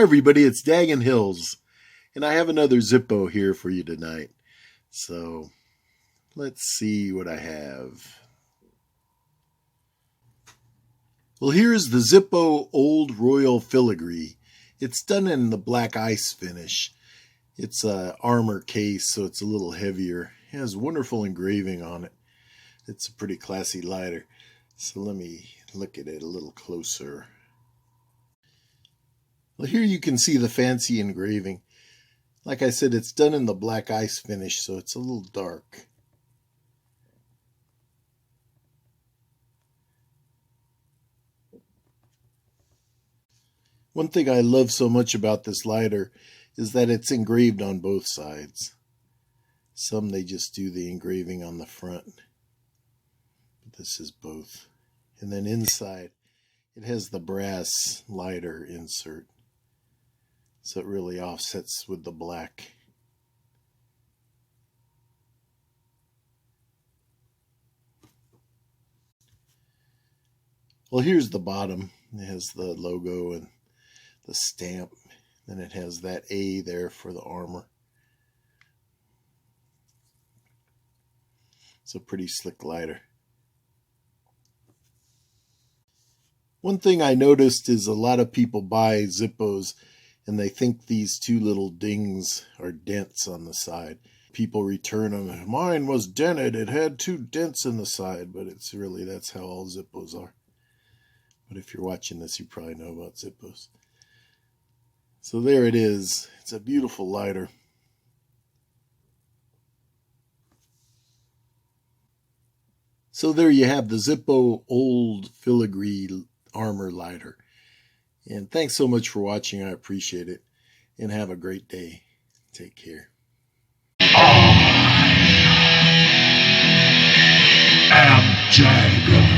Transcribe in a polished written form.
everybody, it's Dagonhills, and I have another Zippo here for you tonight. So let's see what I have. Well, here's the Zippo Old Royal Filigree. It's done in the black ice finish. It's a armor case, so it's a little heavier. It has wonderful engraving on it. It's a pretty classy lighter. So let me look at it a little closer. Well, here you can see the fancy engraving. Like I said, it's done in the black ice finish, so it's a little dark. One thing I love so much about this lighter is that it's engraved on both sides. Some they just do the engraving on the front, but this is both. And then inside it has the brass lighter insert, so it really offsets with the black. Well, here's the bottom. It has the logo and the stamp. Then it has that A there for the armor. It's a pretty slick lighter. One thing I noticed is a lot of people buy Zippos and they think these two little dings are dents on the side. People return them. Mine was dented. It had two dents in the side, but it's really, that's how all Zippos are. But if you're watching this, you probably know about Zippos. So there it is. It's a beautiful lighter. So there you have the Zippo Old Filigree Armor Lighter. And thanks so much for watching. I appreciate it. And have a great day. Take care. I am Dagonhills.